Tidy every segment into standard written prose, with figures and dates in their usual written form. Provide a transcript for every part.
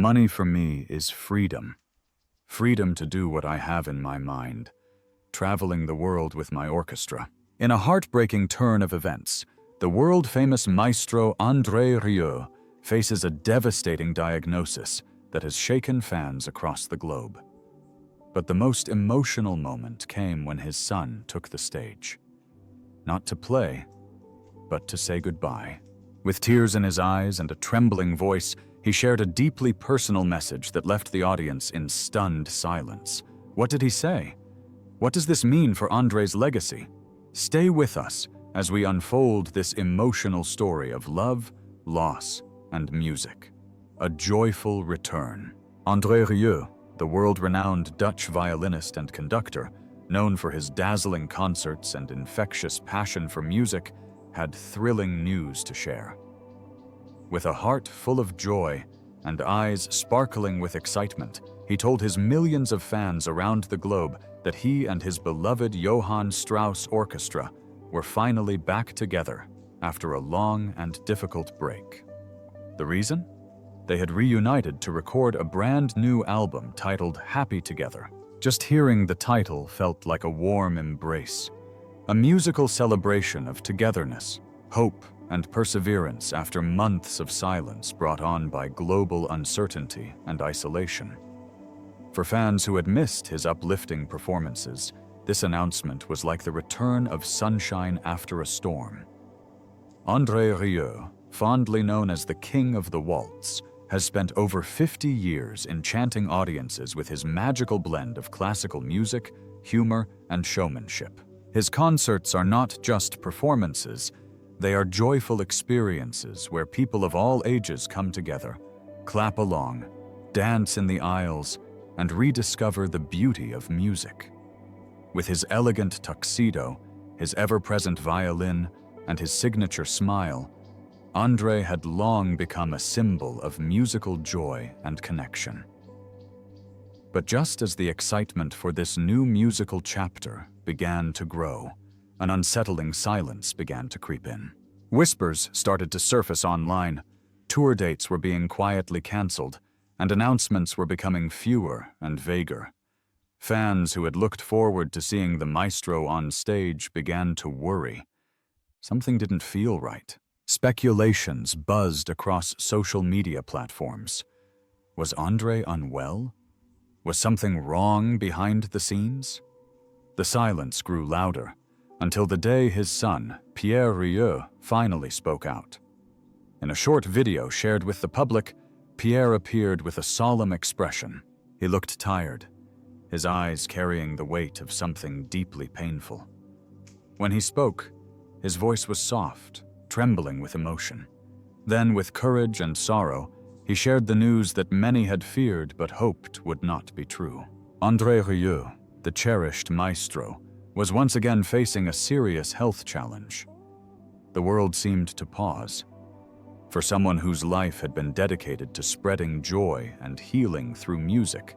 Money for me is freedom. Freedom to do what I have in my mind, traveling the world with my orchestra. In a heartbreaking turn of events, the world-famous maestro André Rieu faces a devastating diagnosis that has shaken fans across the globe. But the most emotional moment came when his son took the stage. Not to play, but to say goodbye. With tears in his eyes and a trembling voice, he shared a deeply personal message that left the audience in stunned silence. What did he say? What does this mean for André's legacy? Stay with us as we unfold this emotional story of love, loss, and music. A joyful return. André Rieu, the world-renowned Dutch violinist and conductor, known for his dazzling concerts and infectious passion for music, had thrilling news to share. With a heart full of joy and eyes sparkling with excitement, he told his millions of fans around the globe that he and his beloved Johann Strauss Orchestra were finally back together after a long and difficult break. The reason? They had reunited to record a brand new album titled Happy Together. Just hearing the title felt like a warm embrace, a musical celebration of togetherness, hope, and perseverance after months of silence brought on by global uncertainty and isolation. For fans who had missed his uplifting performances, this announcement was like the return of sunshine after a storm. André Rieu, fondly known as the King of the Waltz, has spent over 50 years enchanting audiences with his magical blend of classical music, humor, and showmanship. His concerts are not just performances, they are joyful experiences where people of all ages come together, clap along, dance in the aisles, and rediscover the beauty of music. With his elegant tuxedo, his ever-present violin, and his signature smile, André had long become a symbol of musical joy and connection. But just as the excitement for this new musical chapter began to grow, an unsettling silence began to creep in. Whispers started to surface online, tour dates were being quietly cancelled, and announcements were becoming fewer and vaguer. Fans who had looked forward to seeing the maestro on stage began to worry. Something didn't feel right. Speculations buzzed across social media platforms. Was André unwell? Was something wrong behind the scenes? The silence grew louder, until the day his son, André Rieu, finally spoke out. In a short video shared with the public, Pierre appeared with a solemn expression. He looked tired, his eyes carrying the weight of something deeply painful. When he spoke, his voice was soft, trembling with emotion. Then, with courage and sorrow, he shared the news that many had feared but hoped would not be true. André Rieu, the cherished maestro, was once again facing a serious health challenge. The world seemed to pause. For someone whose life had been dedicated to spreading joy and healing through music,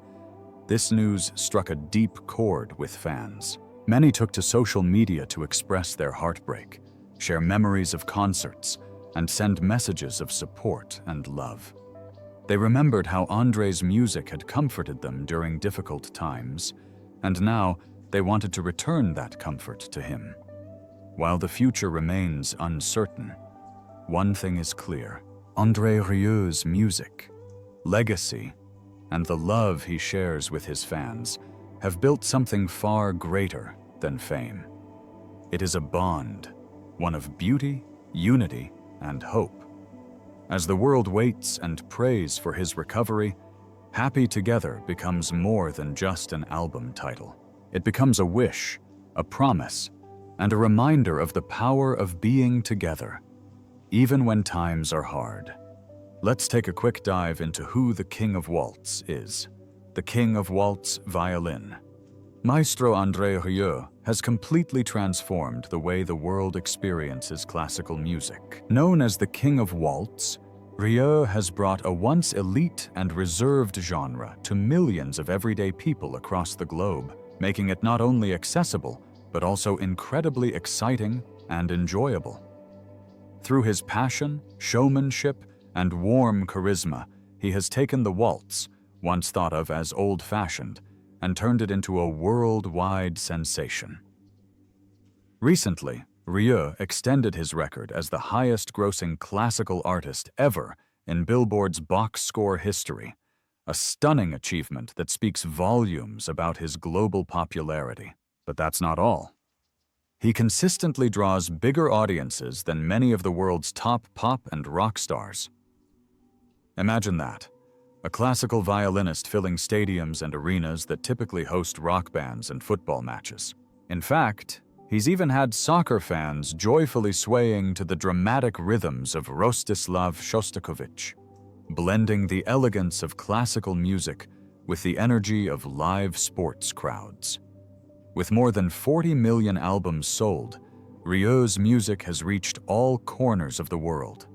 this news struck a deep chord with fans. Many took to social media to express their heartbreak, share memories of concerts, and send messages of support and love. They remembered how André's music had comforted them during difficult times, and now they wanted to return that comfort to him. While the future remains uncertain, one thing is clear: André Rieu's music, legacy, and the love he shares with his fans have built something far greater than fame. It is a bond, one of beauty, unity, and hope. As the world waits and prays for his recovery, Happy Together becomes more than just an album title. It becomes a wish, a promise, and a reminder of the power of being together, even when times are hard. Let's take a quick dive into who the King of Waltz is. The King of Waltz violin. Maestro André Rieu has completely transformed the way the world experiences classical music. Known as the King of Waltz, Rieu has brought a once elite and reserved genre to millions of everyday people across the globe, making it not only accessible, but also incredibly exciting and enjoyable. Through his passion, showmanship, and warm charisma, he has taken the waltz, once thought of as old-fashioned, and turned it into a worldwide sensation. Recently, Rieu extended his record as the highest-grossing classical artist ever in Billboard's box score history, a stunning achievement that speaks volumes about his global popularity. But that's not all. He consistently draws bigger audiences than many of the world's top pop and rock stars. Imagine that. A classical violinist filling stadiums and arenas that typically host rock bands and football matches. In fact, he's even had soccer fans joyfully swaying to the dramatic rhythms of Rostislav Shostakovich, blending the elegance of classical music with the energy of live sports crowds. With more than 40 million albums sold, Rieu's music has reached all corners of the world.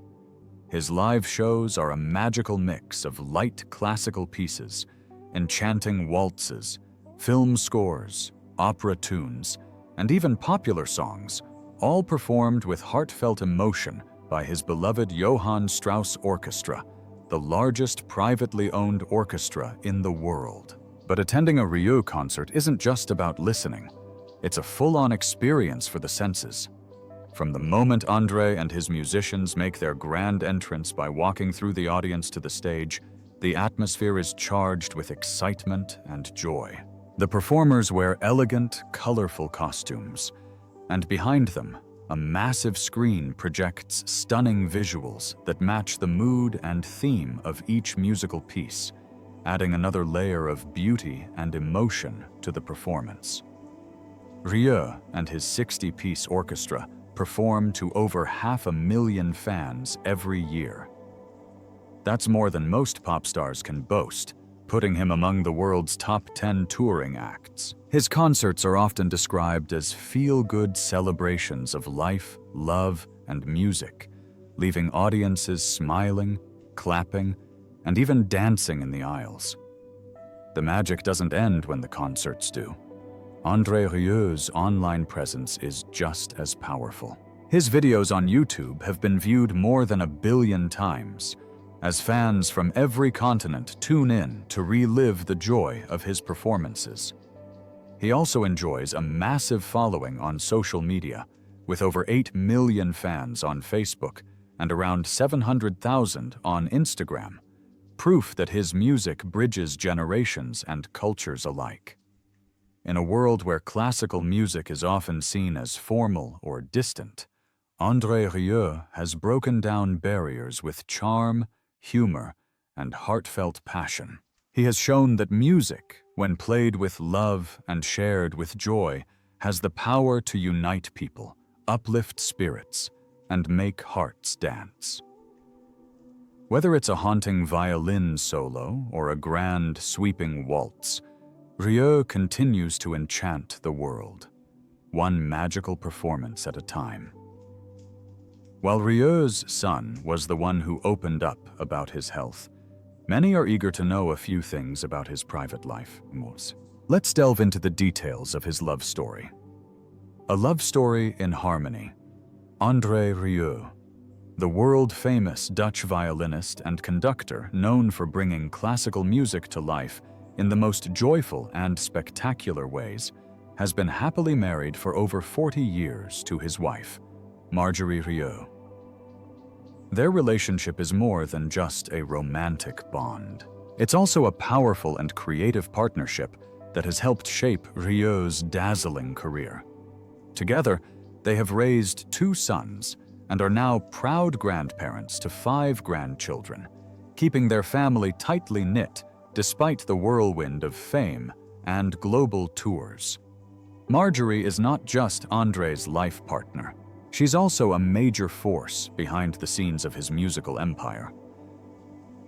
His live shows are a magical mix of light classical pieces, enchanting waltzes, film scores, opera tunes, and even popular songs, all performed with heartfelt emotion by his beloved Johann Strauss Orchestra, the largest privately owned orchestra in the world. But attending a Rieu concert isn't just about listening. It's a full-on experience for the senses. From the moment André and his musicians make their grand entrance by walking through the audience to the stage, the atmosphere is charged with excitement and joy. The performers wear elegant, colorful costumes, and behind them, a massive screen projects stunning visuals that match the mood and theme of each musical piece, adding another layer of beauty and emotion to the performance. Rieu and his 60-piece orchestra perform to over 500,000 fans every year. That's more than most pop stars can boast, putting him among the world's top 10 touring acts. His concerts are often described as feel-good celebrations of life, love, and music, leaving audiences smiling, clapping, and even dancing in the aisles. The magic doesn't end when the concerts do. André Rieu's online presence is just as powerful. His videos on YouTube have been viewed more than 1 billion times, as fans from every continent tune in to relive the joy of his performances. He also enjoys a massive following on social media, with over 8 million fans on Facebook and around 700,000 on Instagram, proof that his music bridges generations and cultures alike. In a world where classical music is often seen as formal or distant, André Rieu has broken down barriers with charm, humor, and heartfelt passion. He has shown that music, when played with love and shared with joy, has the power to unite people, uplift spirits, and make hearts dance. Whether it's a haunting violin solo or a grand, sweeping waltz, Rieu continues to enchant the world, one magical performance at a time. While Rieu's son was the one who opened up about his health, many are eager to know a few things about his private life. Let's delve into the details of his love story. A love story in harmony. André Rieu, the world-famous Dutch violinist and conductor known for bringing classical music to life in the most joyful and spectacular ways, has been happily married for over 40 years to his wife, Marjorie Rieu. Their relationship is more than just a romantic bond. It's also a powerful and creative partnership that has helped shape Rieu's dazzling career. Together, they have raised 2 sons and are now proud grandparents to 5 grandchildren, keeping their family tightly knit despite the whirlwind of fame and global tours. Marjorie is not just André's life partner. She's also a major force behind the scenes of his musical empire.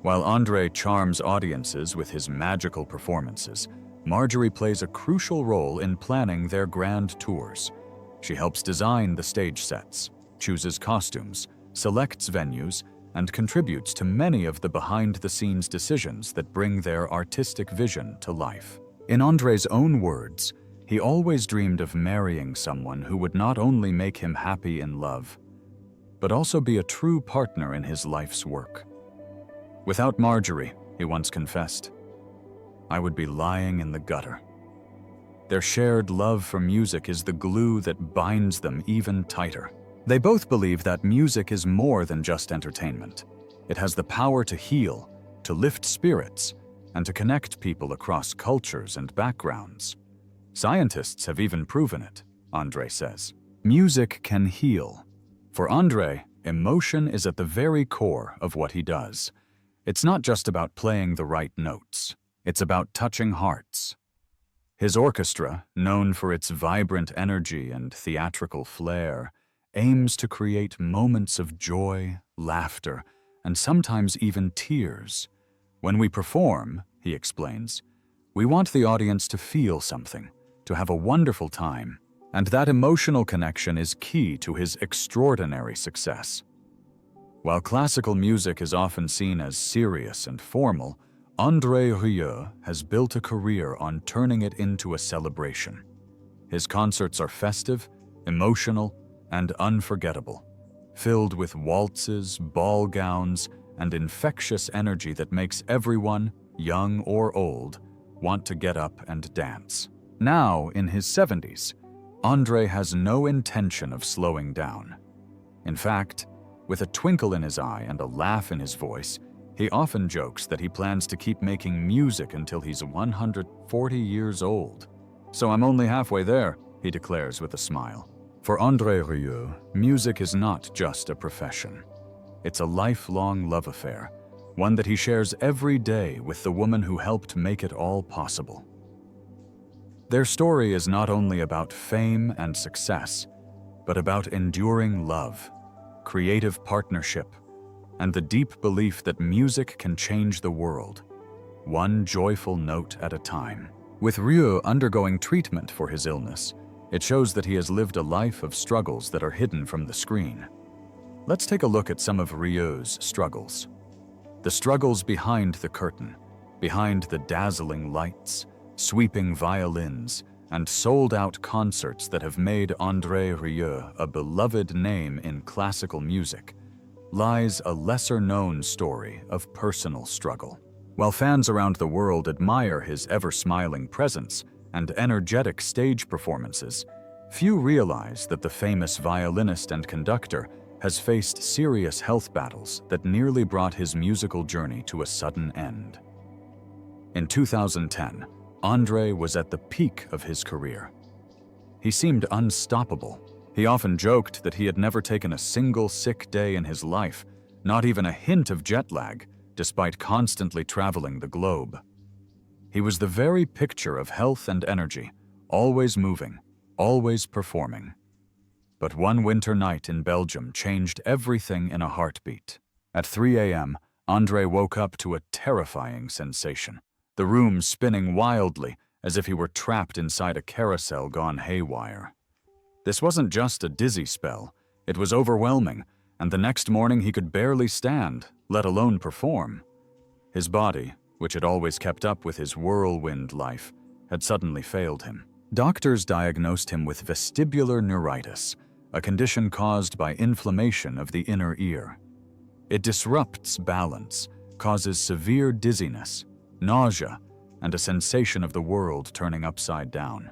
While André charms audiences with his magical performances, Marjorie plays a crucial role in planning their grand tours. She helps design the stage sets, chooses costumes, selects venues, and contributes to many of the behind-the-scenes decisions that bring their artistic vision to life. In André's own words, he always dreamed of marrying someone who would not only make him happy in love, but also be a true partner in his life's work. Without Marjorie, he once confessed, I would be lying in the gutter. Their shared love for music is the glue that binds them even tighter. They both believe that music is more than just entertainment. It has the power to heal, to lift spirits, and to connect people across cultures and backgrounds. Scientists have even proven it, André says. Music can heal. For André, emotion is at the very core of what he does. It's not just about playing the right notes. It's about touching hearts. His orchestra, known for its vibrant energy and theatrical flair, aims to create moments of joy, laughter, and sometimes even tears. When we perform, he explains, we want the audience to feel something, to have a wonderful time, and that emotional connection is key to his extraordinary success. While classical music is often seen as serious and formal, André Rieu has built a career on turning it into a celebration. His concerts are festive, emotional, and unforgettable, filled with waltzes, ball gowns, and infectious energy that makes everyone, young or old, want to get up and dance. Now, in his 70s, André has no intention of slowing down. In fact, with a twinkle in his eye and a laugh in his voice, he often jokes that he plans to keep making music until he's 140 years old. So I'm only halfway there, he declares with a smile. For André Rieu, music is not just a profession. It's a lifelong love affair, one that he shares every day with the woman who helped make it all possible. Their story is not only about fame and success, but about enduring love, creative partnership, and the deep belief that music can change the world, one joyful note at a time. With Rieu undergoing treatment for his illness, it shows that he has lived a life of struggles that are hidden from the screen. Let's take a look at some of Rieu's struggles. The struggles behind the curtain, behind the dazzling lights, sweeping violins, and sold-out concerts that have made André Rieu a beloved name in classical music, lies a lesser-known story of personal struggle. While fans around the world admire his ever-smiling presence and energetic stage performances, few realize that the famous violinist and conductor has faced serious health battles that nearly brought his musical journey to a sudden end. In 2010, André was at the peak of his career. He seemed unstoppable. He often joked that he had never taken a single sick day in his life, not even a hint of jet lag, despite constantly traveling the globe. He was the very picture of health and energy, always moving, always performing. But one winter night in Belgium changed everything in a heartbeat. At 3 a.m., André woke up to a terrifying sensation, the room spinning wildly as if he were trapped inside a carousel gone haywire. This wasn't just a dizzy spell, it was overwhelming, and the next morning he could barely stand, let alone perform. His body, which had always kept up with his whirlwind life, had suddenly failed him. Doctors diagnosed him with vestibular neuritis, a condition caused by inflammation of the inner ear. It disrupts balance, causes severe dizziness, nausea, and a sensation of the world turning upside down.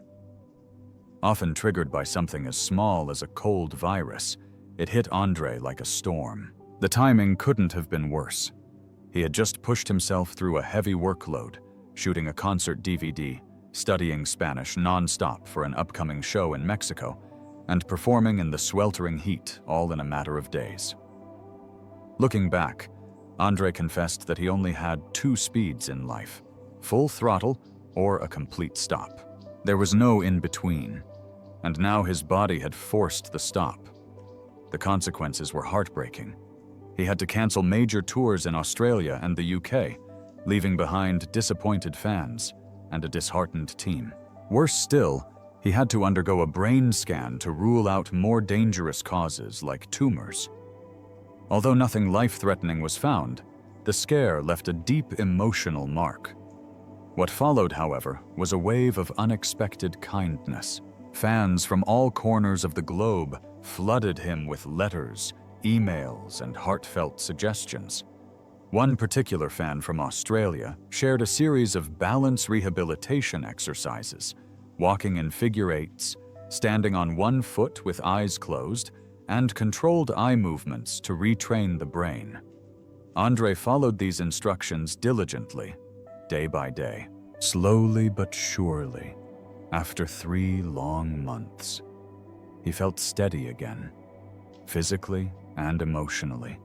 Often triggered by something as small as a cold virus, it hit André like a storm. The timing couldn't have been worse. He had just pushed himself through a heavy workload, shooting a concert DVD, studying Spanish non-stop for an upcoming show in Mexico, and performing in the sweltering heat all in a matter of days. Looking back, André confessed that he only had two speeds in life: full throttle or a complete stop. There was no in-between, and now his body had forced the stop. The consequences were heartbreaking. He had to cancel major tours in Australia and the UK, leaving behind disappointed fans and a disheartened team. Worse still, he had to undergo a brain scan to rule out more dangerous causes like tumors. Although nothing life-threatening was found, the scare left a deep emotional mark. What followed, however, was a wave of unexpected kindness. Fans from all corners of the globe flooded him with letters, emails, and heartfelt suggestions. One particular fan from Australia shared a series of balance rehabilitation exercises, walking in figure eights, standing on one foot with eyes closed, and controlled eye movements to retrain the brain. André followed these instructions diligently, day by day. Slowly but surely, after 3 long months, he felt steady again, physically and emotionally.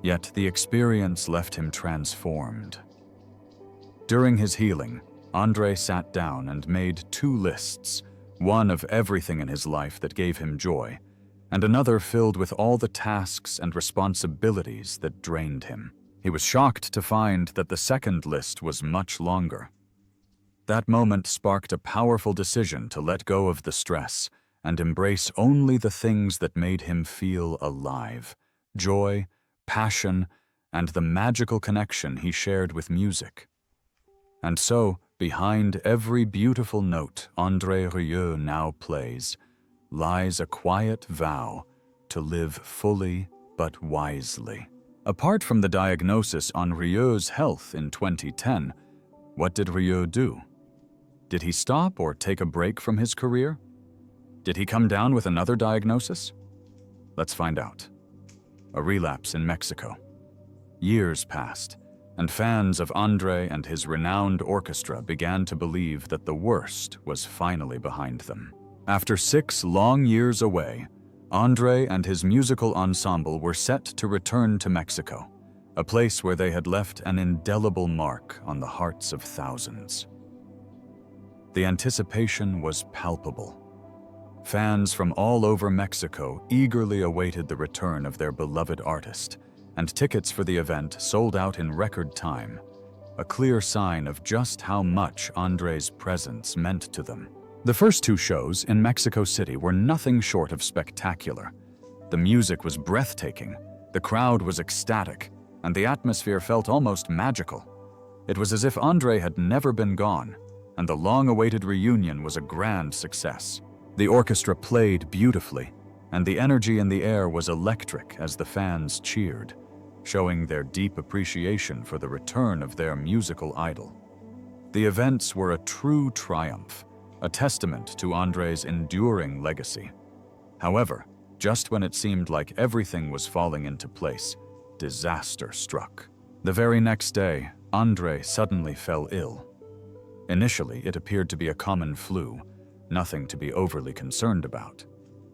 Yet the experience left him transformed. During his healing, André sat down and made 2 lists, one of everything in his life that gave him joy, and another filled with all the tasks and responsibilities that drained him. He was shocked to find that the second list was much longer. That moment sparked a powerful decision to let go of the stress and embrace only the things that made him feel alive: joy, passion, and the magical connection he shared with music. And so, behind every beautiful note André Rieu now plays, lies a quiet vow to live fully but wisely. Apart from the diagnosis on Rieu's health in 2010, what did Rieu do? Did he stop or take a break from his career? Did he come down with another diagnosis? Let's find out. A relapse in Mexico. Years passed, and fans of André and his renowned orchestra began to believe that the worst was finally behind them. After 6 long years away, André and his musical ensemble were set to return to Mexico, a place where they had left an indelible mark on the hearts of thousands. The anticipation was palpable. Fans from all over Mexico eagerly awaited the return of their beloved artist, and tickets for the event sold out in record time, a clear sign of just how much André's presence meant to them. The first 2 shows in Mexico City were nothing short of spectacular. The music was breathtaking, the crowd was ecstatic, and the atmosphere felt almost magical. It was as if André had never been gone, and the long-awaited reunion was a grand success. The orchestra played beautifully, and the energy in the air was electric as the fans cheered, showing their deep appreciation for the return of their musical idol. The events were a true triumph, a testament to André's enduring legacy. However, just when it seemed like everything was falling into place, disaster struck. The very next day, André suddenly fell ill. Initially, it appeared to be a common flu, nothing to be overly concerned about.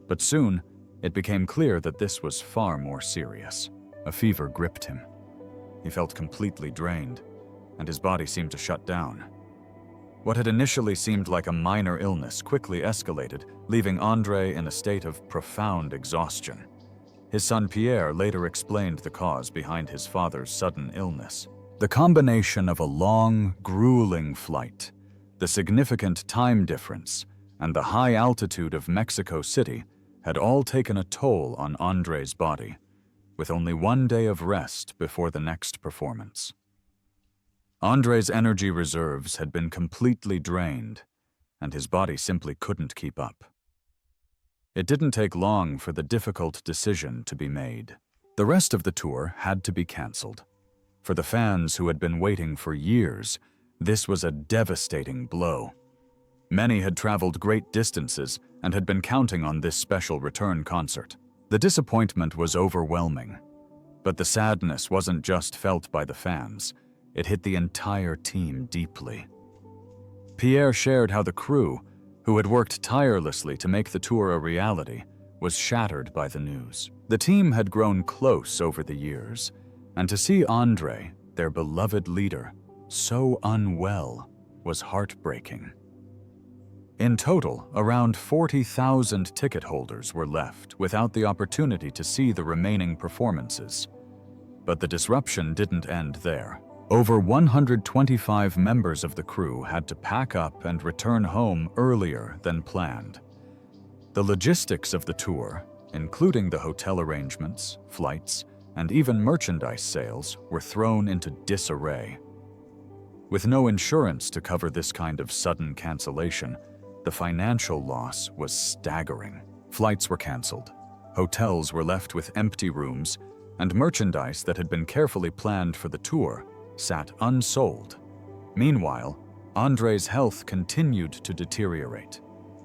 But soon, it became clear that this was far more serious. A fever gripped him. He felt completely drained, and his body seemed to shut down. What had initially seemed like a minor illness quickly escalated, leaving André in a state of profound exhaustion. His son Pierre later explained the cause behind his father's sudden illness. The combination of a long, grueling flight, the significant time difference, and the high altitude of Mexico City had all taken a toll on André's body, with only 1 day of rest before the next performance. André's energy reserves had been completely drained, and his body simply couldn't keep up. It didn't take long for the difficult decision to be made. The rest of the tour had to be canceled. For the fans who had been waiting for years, this was a devastating blow. Many had traveled great distances and had been counting on this special return concert. The disappointment was overwhelming, but the sadness wasn't just felt by the fans. It hit the entire team deeply. Pierre shared how the crew, who had worked tirelessly to make the tour a reality, was shattered by the news. The team had grown close over the years, and to see André, their beloved leader, so unwell was heartbreaking. In total, around 40,000 ticket holders were left without the opportunity to see the remaining performances. But the disruption didn't end there. Over 125 members of the crew had to pack up and return home earlier than planned. The logistics of the tour, including the hotel arrangements, flights, and even merchandise sales, were thrown into disarray. With no insurance to cover this kind of sudden cancellation, the financial loss was staggering. Flights were canceled, hotels were left with empty rooms, and merchandise that had been carefully planned for the tour sat unsold. Meanwhile, André's health continued to deteriorate.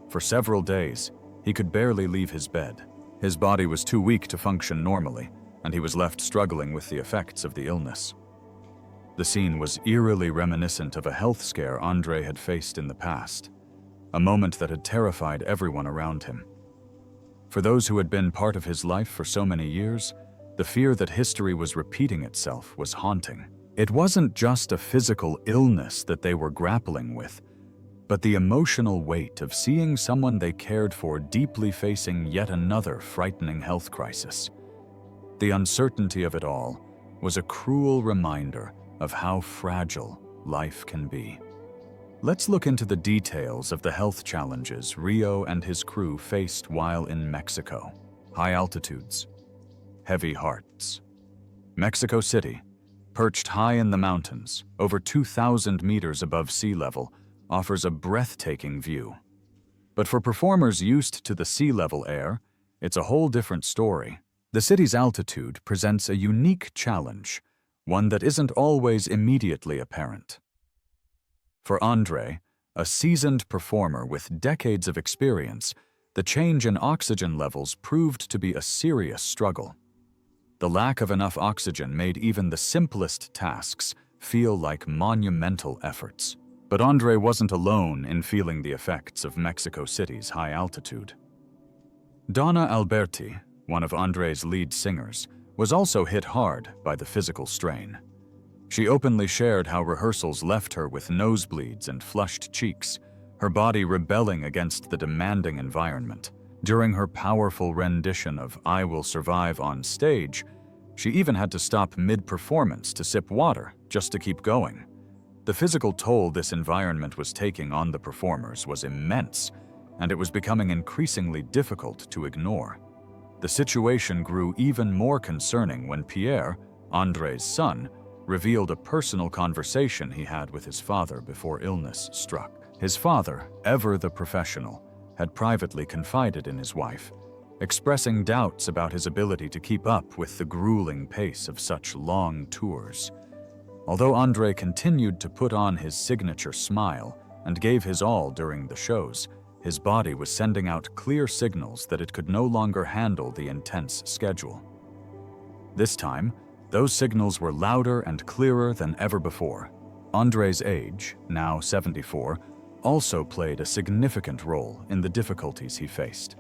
For several days, he could barely leave his bed. His body was too weak to function normally, and he was left struggling with the effects of the illness. The scene was eerily reminiscent of a health scare André had faced in the past, a moment that had terrified everyone around him. For those who had been part of his life for so many years, the fear that history was repeating itself was haunting. It wasn't just a physical illness that they were grappling with, but the emotional weight of seeing someone they cared for deeply facing yet another frightening health crisis. The uncertainty of it all was a cruel reminder of how fragile life can be. Let's look into the details of the health challenges Rieu and his crew faced while in Mexico. High altitudes, heavy hearts. Mexico City, perched high in the mountains, over 2,000 meters above sea level, offers a breathtaking view. But for performers used to the sea-level air, it's a whole different story. The city's altitude presents a unique challenge, one that isn't always immediately apparent. For André, a seasoned performer with decades of experience, the change in oxygen levels proved to be a serious struggle. The lack of enough oxygen made even the simplest tasks feel like monumental efforts. But André wasn't alone in feeling the effects of Mexico City's high altitude. Donna Alberti, one of André's lead singers, was also hit hard by the physical strain. She openly shared how rehearsals left her with nosebleeds and flushed cheeks, her body rebelling against the demanding environment. During her powerful rendition of I Will Survive on stage, she even had to stop mid-performance to sip water just to keep going. The physical toll this environment was taking on the performers was immense, and it was becoming increasingly difficult to ignore. The situation grew even more concerning when Pierre, André's son, revealed a personal conversation he had with his father before illness struck. His father, ever the professional, had privately confided in his wife, expressing doubts about his ability to keep up with the grueling pace of such long tours. Although André continued to put on his signature smile and gave his all during the shows, his body was sending out clear signals that it could no longer handle the intense schedule. This time, those signals were louder and clearer than ever before. André's age, now 74, also played a significant role in the difficulties he faced.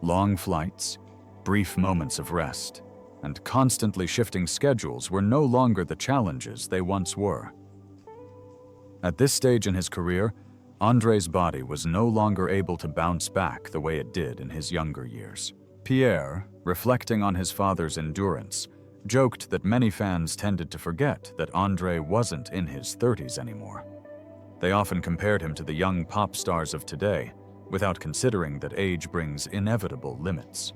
Long flights, brief moments of rest, and constantly shifting schedules were no longer the challenges they once were. At this stage in his career, André's body was no longer able to bounce back the way it did in his younger years. Pierre, reflecting on his father's endurance, joked that many fans tended to forget that André wasn't in his 30s anymore. They often compared him to the young pop stars of today, without considering that age brings inevitable limits.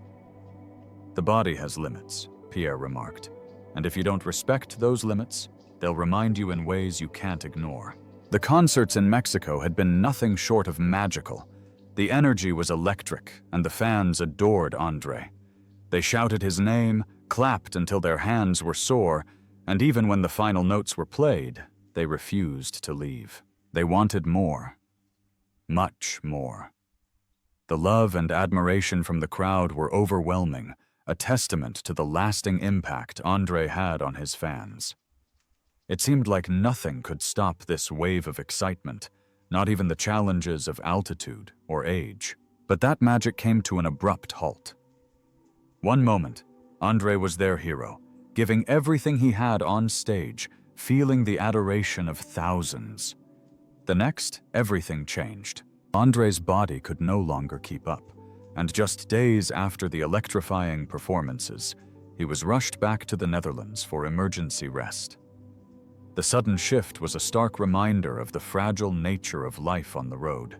The body has limits, Pierre remarked, and if you don't respect those limits, they'll remind you in ways you can't ignore. The concerts in Mexico had been nothing short of magical. The energy was electric, and the fans adored André. They shouted his name, clapped until their hands were sore, and even when the final notes were played, they refused to leave. They wanted more. Much more. The love and admiration from the crowd were overwhelming, a testament to the lasting impact André had on his fans. It seemed like nothing could stop this wave of excitement, not even the challenges of altitude or age. But that magic came to an abrupt halt. One moment, André was their hero, giving everything he had on stage, feeling the adoration of thousands. The next, everything changed. André's body could no longer keep up, and just days after the electrifying performances, he was rushed back to the Netherlands for emergency rest. The sudden shift was a stark reminder of the fragile nature of life on the road,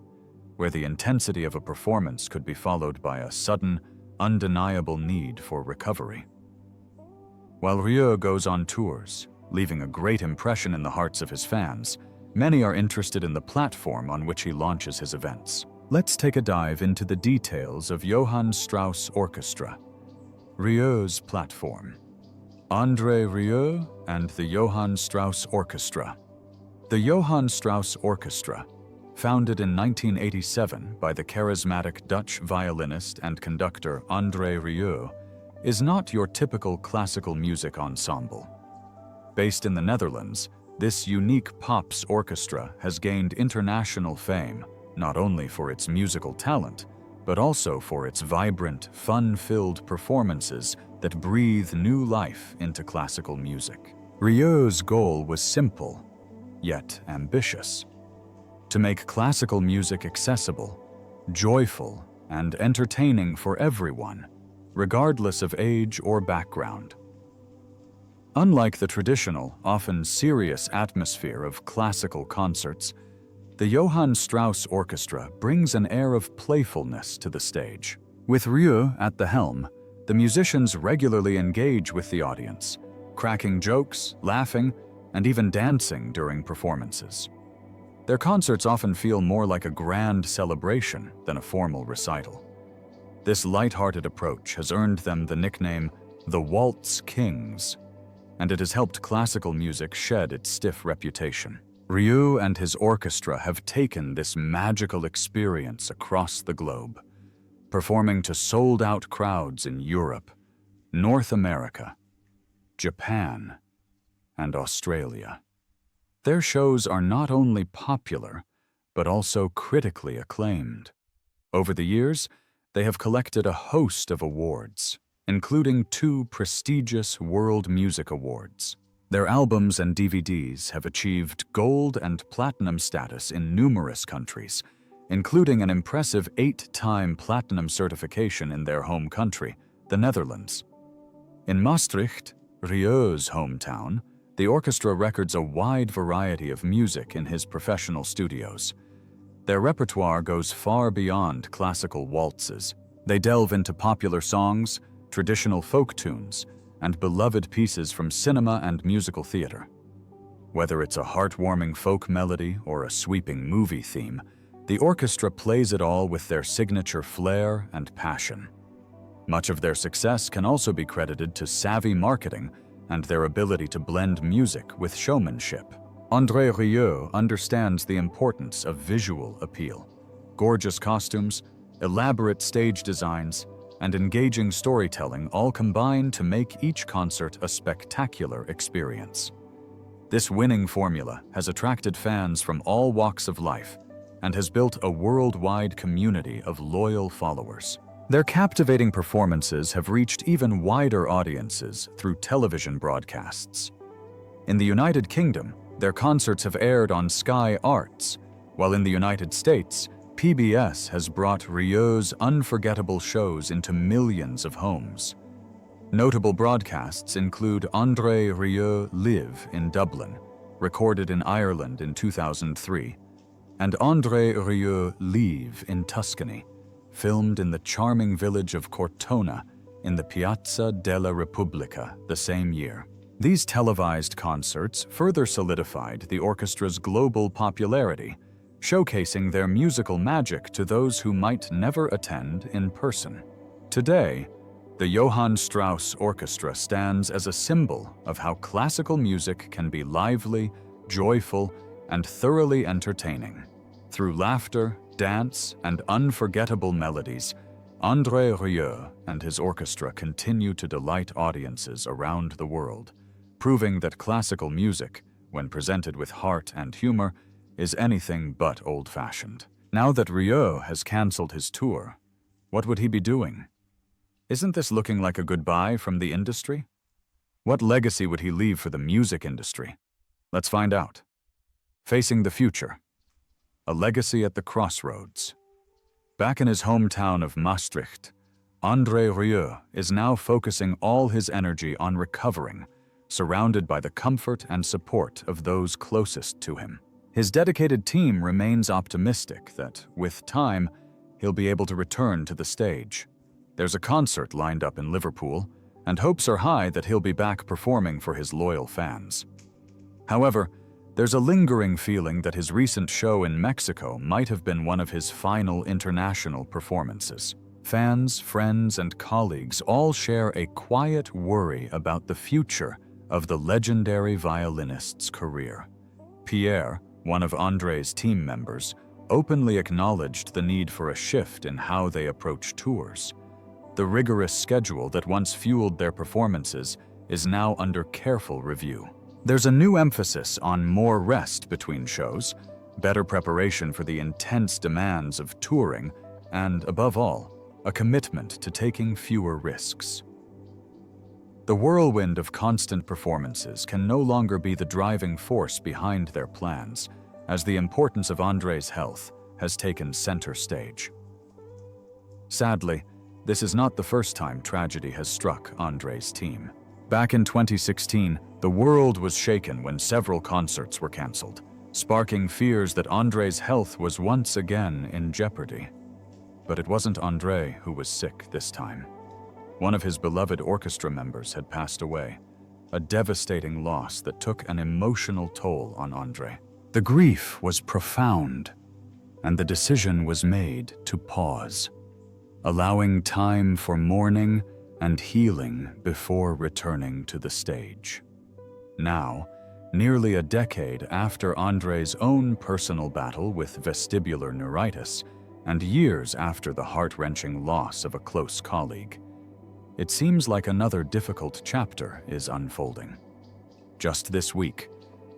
where the intensity of a performance could be followed by a sudden, undeniable need for recovery. While Rieu goes on tours, leaving a great impression in the hearts of his fans, many are interested in the platform on which he launches his events. Let's take a dive into the details of Johann Strauss Orchestra, Rieu's platform. André Rieu and the Johann Strauss Orchestra. The Johann Strauss Orchestra, founded in 1987 by the charismatic Dutch violinist and conductor André Rieu, is not your typical classical music ensemble. Based in the Netherlands, this unique pops orchestra has gained international fame, not only for its musical talent, but also for its vibrant, fun-filled performances that breathe new life into classical music. Rieu's goal was simple, yet ambitious: to make classical music accessible, joyful, and entertaining for everyone, regardless of age or background. Unlike the traditional, often serious atmosphere of classical concerts, the Johann Strauss Orchestra brings an air of playfulness to the stage. With Rieu at the helm, the musicians regularly engage with the audience, cracking jokes, laughing, and even dancing during performances. Their concerts often feel more like a grand celebration than a formal recital. This light-hearted approach has earned them the nickname the Waltz Kings, and it has helped classical music shed its stiff reputation. Rieu and his orchestra have taken this magical experience across the globe, performing to sold-out crowds in Europe, North America, Japan, and Australia. Their shows are not only popular, but also critically acclaimed. Over the years, they have collected a host of awards, including 2 prestigious World Music Awards. Their albums and DVDs have achieved gold and platinum status in numerous countries, including an impressive 8-time platinum certification in their home country, the Netherlands. In Maastricht, Rieu's hometown, the orchestra records a wide variety of music in his professional studios. Their repertoire goes far beyond classical waltzes. They delve into popular songs, traditional folk tunes, and beloved pieces from cinema and musical theater. Whether it's a heartwarming folk melody or a sweeping movie theme, the orchestra plays it all with their signature flair and passion. Much of their success can also be credited to savvy marketing and their ability to blend music with showmanship. André Rieu understands the importance of visual appeal. Gorgeous costumes, elaborate stage designs, and engaging storytelling all combine to make each concert a spectacular experience. This winning formula has attracted fans from all walks of life and has built a worldwide community of loyal followers. Their captivating performances have reached even wider audiences through television broadcasts. In the United Kingdom, their concerts have aired on Sky Arts, while in the United States, PBS has brought Rieu's unforgettable shows into millions of homes. Notable broadcasts include André Rieu Live in Dublin, recorded in Ireland in 2003, and André Rieu Leave in Tuscany, filmed in the charming village of Cortona in the Piazza della Repubblica the same year. These televised concerts further solidified the orchestra's global popularity, showcasing their musical magic to those who might never attend in person. Today, the Johann Strauss Orchestra stands as a symbol of how classical music can be lively, joyful, and thoroughly entertaining. Through laughter, dance, and unforgettable melodies, André Rieu and his orchestra continue to delight audiences around the world, proving that classical music, when presented with heart and humor, is anything but old-fashioned. Now that Rieu has canceled his tour, what would he be doing? Isn't this looking like a goodbye from the industry? What legacy would he leave for the music industry? Let's find out. Facing the future. A legacy at the crossroads. Back in his hometown of Maastricht, André Rieu is now focusing all his energy on recovering, surrounded by the comfort and support of those closest to him. His dedicated team remains optimistic that, with time, he'll be able to return to the stage. There's a concert lined up in Liverpool, and hopes are high that he'll be back performing for his loyal fans. However, there's a lingering feeling that his recent show in Mexico might have been one of his final international performances. Fans, friends, and colleagues all share a quiet worry about the future of the legendary violinist's career. Pierre, one of André's team members, openly acknowledged the need for a shift in how they approach tours. The rigorous schedule that once fueled their performances is now under careful review. There's a new emphasis on more rest between shows, better preparation for the intense demands of touring, and, above all, a commitment to taking fewer risks. The whirlwind of constant performances can no longer be the driving force behind their plans, as the importance of André's health has taken center stage. Sadly, this is not the first time tragedy has struck André's team. Back in 2016, the world was shaken when several concerts were cancelled, sparking fears that André's health was once again in jeopardy. But it wasn't André who was sick this time. One of his beloved orchestra members had passed away, a devastating loss that took an emotional toll on André. The grief was profound, and the decision was made to pause, allowing time for mourning and healing before returning to the stage. Now, nearly a decade after André's own personal battle with vestibular neuritis, and years after the heart-wrenching loss of a close colleague, it seems like another difficult chapter is unfolding. Just this week,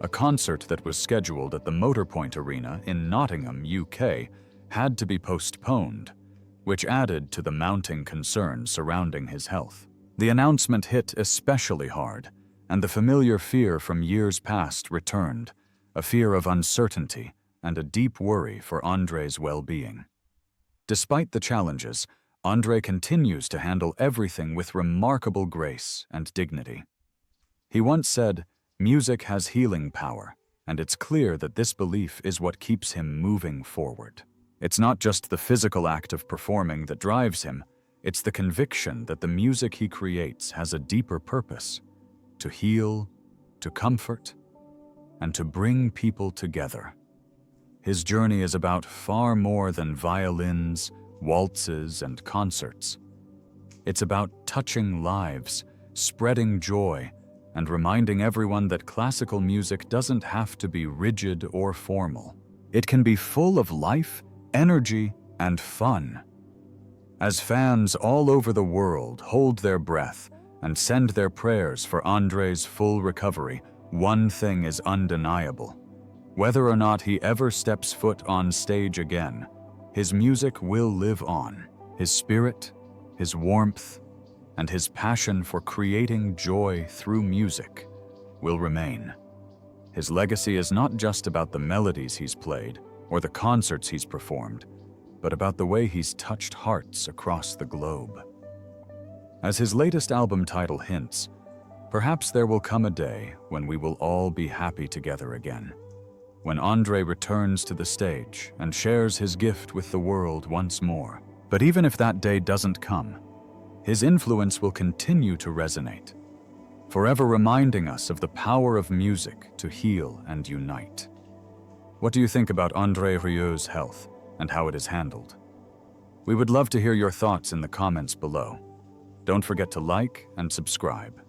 a concert that was scheduled at the Motorpoint Arena in Nottingham, UK, had to be postponed, which added to the mounting concerns surrounding his health. The announcement hit especially hard, and the familiar fear from years past returned, a fear of uncertainty and a deep worry for André's well-being. Despite the challenges, André continues to handle everything with remarkable grace and dignity. He once said, "Music has healing power, and it's clear that this belief is what keeps him moving forward." It's not just the physical act of performing that drives him, it's the conviction that the music he creates has a deeper purpose: to heal, to comfort, and to bring people together. His journey is about far more than violins, waltzes, and concerts. It's about touching lives, spreading joy, and reminding everyone that classical music doesn't have to be rigid or formal. It can be full of life, energy, and fun. As fans all over the world hold their breath and send their prayers for André's full recovery, one thing is undeniable. Whether or not he ever steps foot on stage again, his music will live on. His spirit, his warmth, and his passion for creating joy through music will remain. His legacy is not just about the melodies he's played or the concerts he's performed, but about the way he's touched hearts across the globe. As his latest album title hints, perhaps there will come a day when we will all be happy together again, when André returns to the stage and shares his gift with the world once more. But even if that day doesn't come, his influence will continue to resonate, forever reminding us of the power of music to heal and unite. What do you think about André Rieu's health and how it is handled? We would love to hear your thoughts in the comments below. Don't forget to like and subscribe.